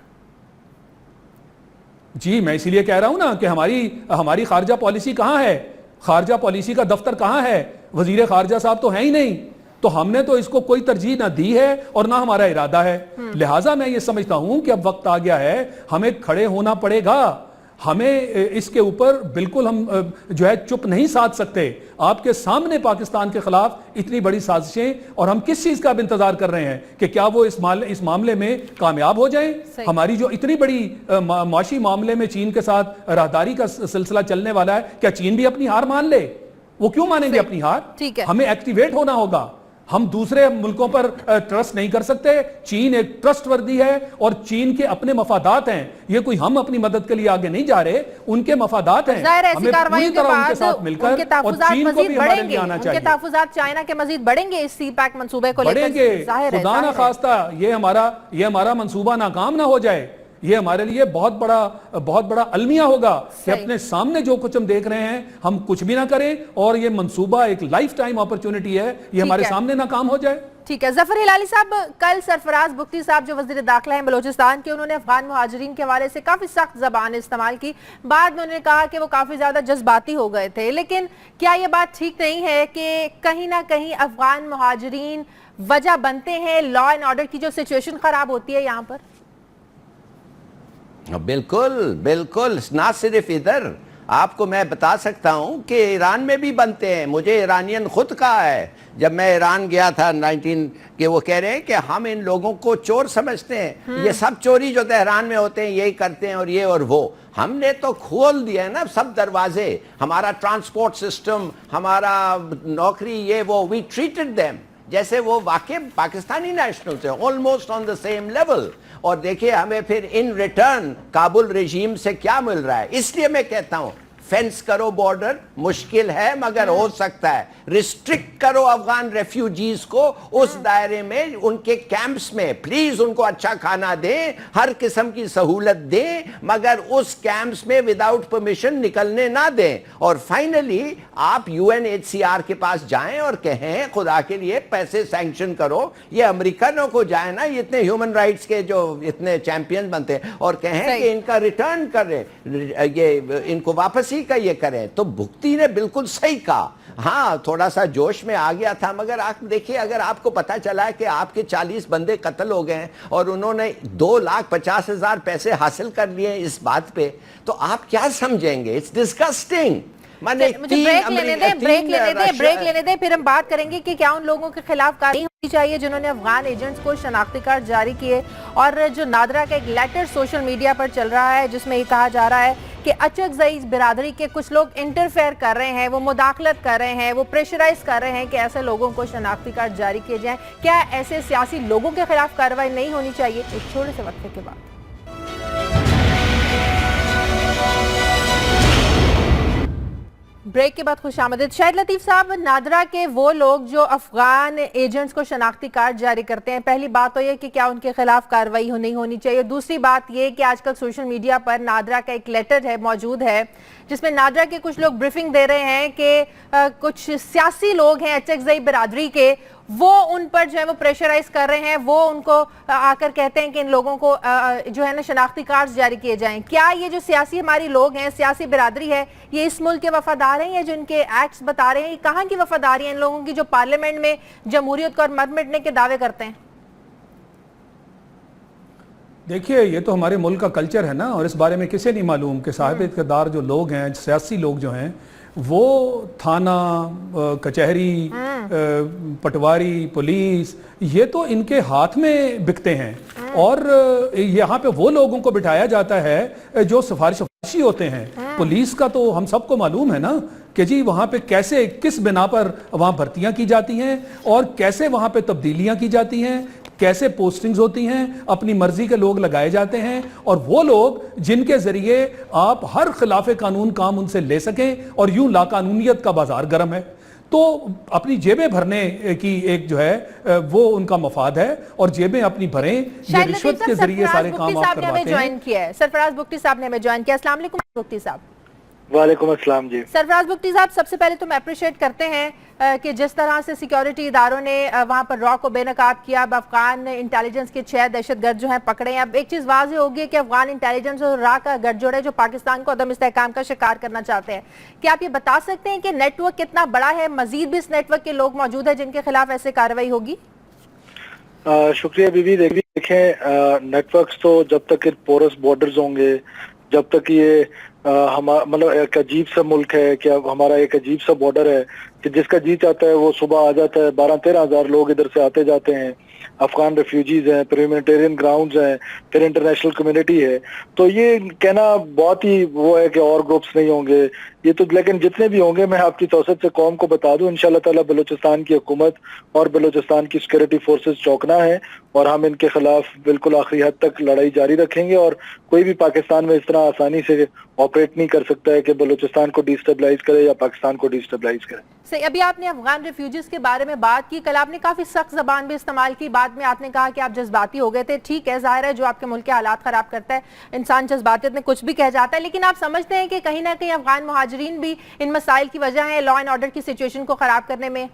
जी, मैं इसीलिए कह रहा हूं ना कि हमारी खारजा पॉलिसी कहां है, खारजा पॉलिसी का दफ्तर कहां है, वजीर खारजा साहब तो हैं ही नहीं। तो हमने तो इसको कोई तरजीह ना दी है और ना हमारा इरादा है। लिहाजा मैं ये समझता हूं कि अब वक्त आ गया है, हमें खड़े होना पड़ेगा। हमें इसके ऊपर बिल्कुल हम जो है चुप नहीं साध सकते। आपके सामने पाकिस्तान के खिलाफ इतनी बड़ी साजिशें, और हम किस चीज का अब इंतजार कर रहे हैं कि क्या वो इस मामले में कामयाब हो जाएं। हमारी जो इतनी बड़ी माशी मामले में चीन के साथ राहदारी का सिलसिला चलने वाला है, क्या चीन भी अपनी हार मान ले? वो क्यों मानेंगे अपनी हार? हमें एक्टिवेट होना होगा। हम दूसरे मुल्कों पर ट्रस्ट नहीं कर सकते। चीन एक ट्रस्टवर्दी है और चीन के अपने मफादात हैं। ये कोई हम अपनी मदद के लिए आगे नहीं जा रहे, उनके मफादात हैं। हमें पूरी तरह उनके साथ मिलकर और चीन को भी हमारे लिए आना चाहिए। उनके तहफ़्फ़ुज़ात चाइना के मजीद बढ़ेंगे इस सी पैक मंसूबे को लेकर। बढ़ेंगे, खुदा ना खास्ता ये हमारा मंसूबा नाकाम ना हो जाए। ये हमारे लिए बहुत बड़ा अलमिया होगा कि अपने सामने जो कुछ हम देख रहे हैं हम कुछ भी ना करें और ये मंसूबा एक लाइफ टाइम अपॉर्चुनिटी है, ये हमारे सामने नाकाम हो जाए। ठीक है। जफर हिलाली साहब, कल सरफराज बुख्ती साहब जो वज़ीर दाखिला हैं बलोचिस्तान के, उन्होंने अफगान मुहाजिरीन के हवाले से काफ़ी सख्त ज़बान इस्तेमाल की। बाद में उन्होंने कहा कि वो काफ़ी ज़्यादा जज्बाती हो गए थे। लेकिन क्या ये बात ठीक नहीं है कि कहीं ना कहीं अफगान मुहाजिरीन वजह बनते हैं लॉ एंड ऑर्डर की जो सिचुएशन ख़राब होती है यहाँ पर? बिल्कुल बिल्कुल, ना सिर्फ इधर, आपको मैं बता सकता हूं कि ईरान में भी बनते हैं। मुझे ईरानियन खुद कहा है जब मैं ईरान गया था 19 कि वो कह रहे हैं कि हम इन लोगों को चोर समझते हैं, ये सब चोरी जो तेहरान में होते हैं यही करते हैं और ये और वो। हमने तो खोल दिया है ना सब दरवाजे, हमारा ट्रांसपोर्ट सिस्टम, हमारा नौकरी, ये वो, वी ट्रीटेड देम जैसे वो वाकई पाकिस्तानी नेशनल्स हैं, almost on the same level. और देखिए हमें फिर इन रिटर्न काबुल रेजीम से क्या मिल रहा है। इसलिए मैं कहता हूं फेंस करो बॉर्डर, मुश्किल है मगर हो सकता है। रिस्ट्रिक्ट करो अफगान रेफ्यूजीज को उस दायरे में, उनके कैंप्स में, प्लीज उनको अच्छा खाना दें, हर किस्म की सहूलत दें, मगर उस कैंप्स में विदाउट परमिशन निकलने ना दें। और फाइनली आप यूएनएचसीआर के पास जाएं और कहें खुदा के लिए पैसे सैंक्शन करो। ये अमेरिकनों को जाए ना, ये इतने ह्यूमन राइट्स के जो इतने चैंपियन बनते हैं, और कहें कि इनका रिटर्न करें, ये इनको वापस का ये करें। तो भुक्ती ने बिल्कुल सही कहा। हाँ, थोड़ा सा जोश में आ गया था, मगर आप देखिए अगर आपको पता चला है कि आपके 40 बंदे कत्ल हो गए हैं और उन्होंने 2,50,000 पैसे हासिल कर लिए इस बात पे, तो आप क्या समझेंगे? It's disgusting. मुझे ब्रेक लेने दे, फिर हम बात करेंगे कि क्या उन लोगों के खिलाफ कार्रवाई होनी चाहिए जिन्होंने अफगान एजेंट्स को शनाख्ती कार्ड जारी किए। और जो नादरा का एक लेटर सोशल मीडिया पर चल रहा है जिसमें ये कहा जा रहा है कि अचकज़ई बिरादरी के कुछ लोग इंटरफेयर कर रहे हैं, वो मुदाखलत कर रहे हैं, वो प्रेशराइज कर रहे हैं कि ऐसे लोगों को शनाख्ती कार्ड जारी किए जाएं। क्या ऐसे सियासी लोगों के खिलाफ कार्रवाई नहीं होनी चाहिए? एक छोटे से वक्फे के बाद। ब्रेक के बाद खुशामदीद। शाहिद लतीफ साहब, नादरा के वो लोग जो अफगान एजेंट्स को शनाख्ती कार्ड जारी करते हैं, पहली बात तो ये कि क्या उनके खिलाफ कार्रवाई नहीं होनी चाहिए। दूसरी बात ये कि आजकल सोशल मीडिया पर नादरा का एक लेटर है मौजूद है जिसमें नादरा के कुछ लोग ब्रीफिंग दे रहे हैं कि कुछ सियासी लोग हैं अचकज़ई बिरादरी के, वो उन पर जो है वो प्रेशराइज कर रहे हैं, वो उनको आकर कहते हैं कि इन लोगों को जो है ना शनाख्ती कार्ड जारी किए जाएं। क्या ये जो सियासी हमारी लोग हैं, सियासी बिरादरी है, ये इस मुल्क के वफादार हैं या जो इनके एक्ट्स बता रहे हैं, ये कहाँ की वफादारी है इन लोगों की जो पार्लियामेंट में जमहूरियत को और मर मिटने के दावे करते हैं? देखिए, ये तो हमारे मुल्क का कल्चर है ना, और इस बारे में किसे नहीं मालूम कि साहिब इक़्तिदार जो लोग हैं, सियासी लोग जो हैं, वो थाना, कचहरी, पटवारी, पुलिस, ये तो इनके हाथ में बिकते हैं। और यहाँ पे वो लोगों को बिठाया जाता है जो सिफारिशी होते हैं। पुलिस का तो हम सबको मालूम है ना कि जी वहाँ पे कैसे, किस बिना पर वहाँ भर्तियाँ की जाती हैं और कैसे वहाँ पे तब्दीलियाँ की जाती हैं, कैसे पोस्टिंग्स होती हैं, अपनी मर्जी के लोग लगाए जाते हैं, और वो लोग जिनके जरिए आप हर खिलाफे कानून काम उनसे ले सकें और यूं लाकानूनियत का बाजार गर्म है। तो अपनी जेबें भरने की एक जो है वो उनका मफाद है, और जेबें अपनी भरें, ये रिश्वत के जरिए सारे काम आप करवाते हैं। सरफराज बुख्ती साहब ने हमें ज्वाइन किया। अस्सलाम वालेकुम बुख्ती साहब। वालेकुम अस्सलाम जी। सरफराज बुगटी साहब, सबसे पहले तो हम अप्रिशिएट करते हैं कि जिस तरह से सिक्योरिटी इदारों ने वहां पर रॉ को बेनकाब किया। अब अफगान इंटेलिजेंस के 6 दहशतगर्द जो हैं पकड़े हैं। अब एक चीज़ वाज़ेह होगी कि अफगान इंटेलिजेंस और रॉ का गठजोड़ है जो पाकिस्तान को अदम इस्तेहकाम का शिकार करना चाहते हैं। क्या आप ये बता सकते हैं कि नेटवर्क कितना बड़ा है? मजीद भी इस नेटवर्क के लोग मौजूद हैं जिनके खिलाफ ऐसे कार्रवाई होगी? शुक्रिया बीबी। देखें, नेटवर्क्स तो जब तक पोरस बॉर्डर्स होंगे, जब तक ये मतलब एक अजीब सा मुल्क है कि अब हमारा एक अजीब सा बॉर्डर है कि जिसका जी चाहता है वो सुबह आ जाता है। 12-13 हज़ार लोग इधर से आते जाते हैं। अफगान रेफ्यूजीज हैं, फिर ह्यूमैनिटेरियन ग्राउंड्स हैं, फिर इंटरनेशनल कम्युनिटी है। तो ये कहना बहुत ही वो है कि और ग्रुप्स नहीं होंगे ये तो, लेकिन जितने भी होंगे मैं आपकी तौसत से कौम को बता दूं, इंशाल्लाह ताला बलूचिस्तान की हुकूमत और बलूचिस्तान की सिक्योरिटी फोर्सेस चौंकना है और हम इनके खिलाफ बिल्कुल आखिरी हद तक लड़ाई जारी रखेंगे। और कोई भी पाकिस्तान में इस तरह आसानी से ऑपरेट नहीं कर सकता है कि बलूचिस्तान को डिस्टेबलाइज करे या पाकिस्तान को डिस्टेबलाइज करे। सही, अभी आपने अफगान रेफ्यूजीज के बारे में बात की, कल आपने काफी सख्त जबान भी इस्तेमाल की। बाद में आपने कहा कि आप जज्बाती हो गए थे। ठीक है, जाहिर है जो आपके मुल्क के हालात खराब करता है इंसान जज्बातियत में कुछ भी कह जाता है, लेकिन आप समझते हैं कि कहीं ना कहीं अफगान मुहाजिरीन भी इन मसाइल की वजह है लॉ एंड ऑर्डर की सिचुएशन को खराब करने में?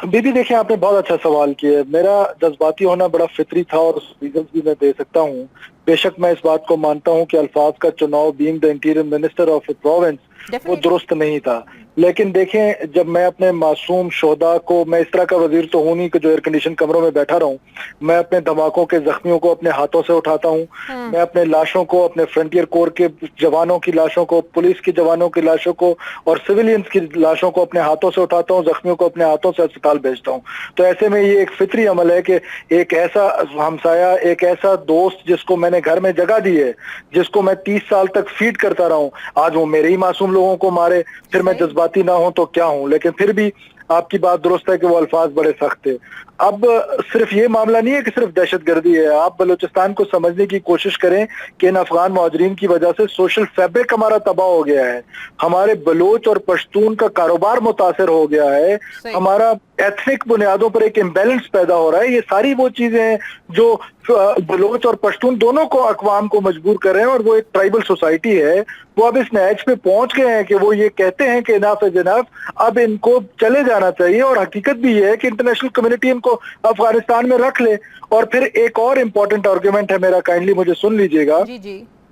बीबी देखिए, आपने बहुत अच्छा सवाल किया। मेरा जज्बाती होना बड़ा फितरी था और रीजन भी मैं दे सकता हूँ। बेशक मैं इस बात को मानता हूँ कि अल्फाज का चुनाव being the interior minister of province वो दुरुस्त नहीं था, लेकिन देखें जब मैं अपने मासूम शोहदा को, मैं इस तरह का वजीर तो हूं नहीं कि जो एयर कंडीशन कमरों में बैठा रहूं, मैं अपने धमाकों के जख्मियों को अपने हाथों से उठाता हूं। मैं अपने लाशों को, अपने फ्रंटियर कोर के जवानों की लाशों को, पुलिस के जवानों की लाशों को और सिविलियंस की लाशों को अपने हाथों से उठाता हूं, जख्मियों को अपने हाथों से अस्पताल भेजता हूं। तो ऐसे में ये एक फितरी अमल है कि एक ऐसा हमसाया, एक ऐसा दोस्त जिसको मैंने घर में जगह दी है, जिसको मैं 30 साल तक फीड करता रहा हूं, आज वो मेरे ही मासूम लोगों को मारे, फिर मैं जज्बाती ना हूं तो क्या हूं। लेकिन फिर भी आपकी बात दुरुस्त है कि वो अल्फाज बड़े सख्त थे। अब सिर्फ ये मामला नहीं है कि सिर्फ दहशतगर्दी है। आप बलूचिस्तान को समझने की कोशिश करें कि इन अफगान मुहाजिरीन की वजह से सोशल फैब्रिक हमारा तबाह हो गया है, हमारे बलोच और पश्तून का कारोबार मुतासर हो गया है, हमारा एथनिक बुनियादों पर एक इम्बैलेंस पैदा हो रहा है। ये सारी वो चीजें हैं जो बलोच और पश्तून दोनों को अकवाम को मजबूर कर रहे हैं और वो एक ट्राइबल सोसाइटी है। वो अब इस नहज पे पहुंच गए हैं कि वो ये कहते हैं कि इनफ इज इनफ, अब इनको चले जाना चाहिए। और हकीकत भी ये है कि इंटरनेशनल कम्युनिटी इनको अफगानिस्तान में रख ले। और फिर एक और इम्पोर्टेंट आर्गुमेंट है मेरा, काइंडली मुझे सुन लीजिएगा,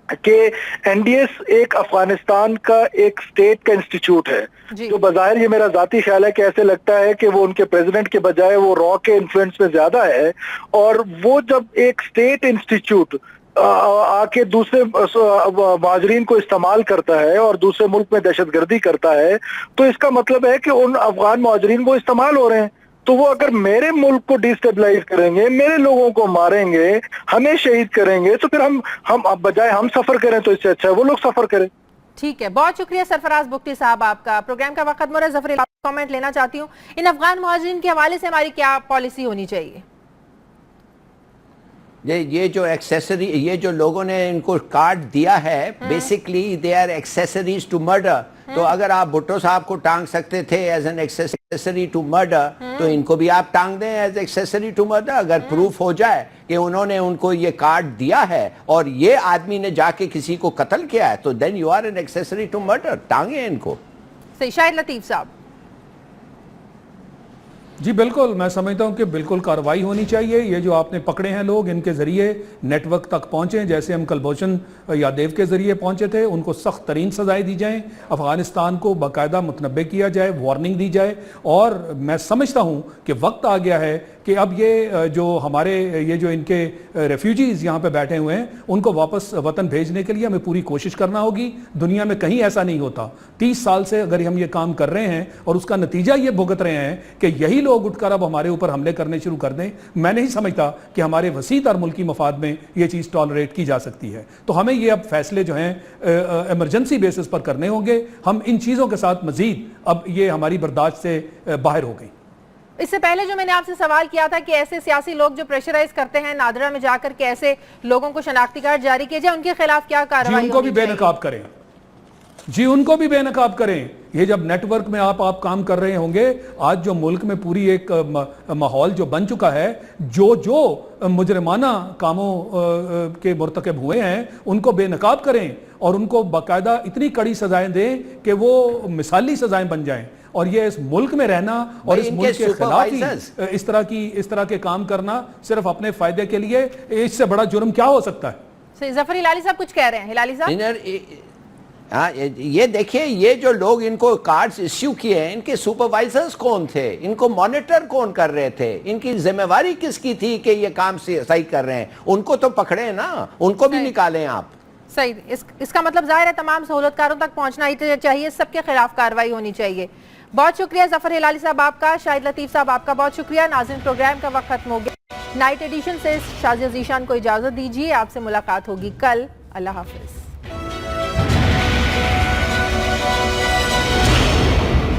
कि एनडीएस एक अफगानिस्तान का एक स्टेट का इंस्टीट्यूट है, जो बज़ाहिर, ये मेरा जाती ख्याल है कि ऐसे लगता है कि वो उनके प्रेसिडेंट के बजाय वो रॉ के इन्फ्लुएंस में ज्यादा है। और वो जब एक स्टेट इंस्टीट्यूट आके दूसरे मुहाजिरीन को इस्तेमाल करता है और दूसरे मुल्क में दहशतगर्दी करता है, तो इसका मतलब है कि उन अफगान मुहाजिरीन वो इस्तेमाल हो रहे हैं। तो वो अगर मेरे मुल्क को डिस्टेबलाइज करेंगे, मेरे लोगों को मारेंगे, हमें शहीद करेंगे, तो फिर हम बजाय हम सफर करें तो इससे अच्छा है वो लोग सफर करें। ठीक है, बहुत शुक्रिया सरफराज बुगटी साहब आपका। प्रोग्राम का वक्त मुरा, जफर कमेंट लेना चाहती हूँ, इन अफगान मुहाजिरीन के हवाले से हमारी क्या पॉलिसी होनी चाहिए? ये जो एक्सेसरी, ये जो लोगों ने इनको कार्ड दिया है, basically they are accessories to murder. तो अगर आप भुट्टो साहब को टांग सकते थे as an accessory to murder, तो इनको भी आप टांग दें एज एक्सेसरी टू मर्डर। अगर प्रूफ हो जाए कि उन्होंने उनको ये कार्ड दिया है और ये आदमी ने जाके किसी को कत्ल किया है, तो then you are an accessory to murder. टांगे इनको। सही, शाहिद लतीफ साहब। जी बिल्कुल, मैं समझता हूं कि बिल्कुल कार्रवाई होनी चाहिए। ये जो आपने पकड़े हैं लोग, इनके ज़रिए नेटवर्क तक पहुँचें, जैसे हम कुलभूषण यादव के ज़रिए पहुँचे थे, उनको सख्त तरीन सजाएं दी जाएं, अफ़गानिस्तान को बाकायदा मुतनब्बे किया जाए, वार्निंग दी जाए। और मैं समझता हूँ कि वक्त आ गया है कि अब ये जो हमारे ये जो इनके रेफ्यूजीज़ यहाँ पे बैठे हुए हैं, उनको वापस वतन भेजने के लिए हमें पूरी कोशिश करना होगी। दुनिया में कहीं ऐसा नहीं होता। 30 साल से अगर हम ये काम कर रहे हैं और उसका नतीजा ये भुगत रहे हैं कि यही लोग उठकर अब हमारे ऊपर हमले करने शुरू कर दें, मैं नहीं समझता कि हमारे वसीतर मुल्की मफाद में ये चीज़ टॉलरेट की जा सकती है। तो हमें ये अब फैसले जो हैं इमरजेंसी बेसिस पर करने होंगे। हम इन चीज़ों के साथ मजीद अब ये हमारी बर्दाश्त से बाहर हो गई। इससे पहले जो मैंने आपसे सवाल किया था कि ऐसे सियासी लोग जो प्रेशराइज करते हैं नादरा में जाकर के ऐसे लोगों को शनाख्ती कार्ड जारी किए जाए, उनके खिलाफ क्या कार्रवाई? उनको भी बेनकाब करें जी, उनको भी बेनकाब करें। ये जब नेटवर्क में आप काम कर रहे होंगे, आज जो मुल्क में पूरी एक माहौल जो बन चुका है, जो मुजरिमाना कामों के मुर्तकब हुए हैं, उनको बेनकाब करें اور ان کو باقاعدہ اتنی کڑی سزائیں دیں کہ وہ مثالی سزائیں بن جائیں. اور یہ اس ملک میں رہنا اور اس ملک کے خلاف ہی اس طرح کے کام کرنا صرف اپنے فائدے کے لیے, اس سے بڑا جرم کیا ہو سکتا ہے؟ ظفر ہلالی صاحب کچھ کہہ رہے ہیں. ہلالی صاحب یہ دیکھیں, یہ جو لوگ ان کو کارڈز ایشو کیے ہیں, ان کے سپروائزرز کون تھے, ان کو مانیٹر کون کر رہے تھے, ان کی ذمہ داری کس کی تھی کہ یہ کام صحیح کر رہے ہیں؟ ان کو تو پکڑیں نا, ان کو بھی نکالیں آپ. صحیح. اس کا مطلب ظاہر ہے تمام سہولت کاروں تک پہنچنا ہی چاہیے, سب کے خلاف کارروائی ہونی چاہیے. بہت شکریہ ظفر ہلالی صاحب آپ کا. شاہد لطیف صاحب آپ کا بہت شکریہ. ناظرین پروگرام کا وقت ختم ہو گیا. نائٹ ایڈیشن سے شازیہ ذیشان کو اجازت دیجیے. آپ سے ملاقات ہوگی کل. اللہ حافظ.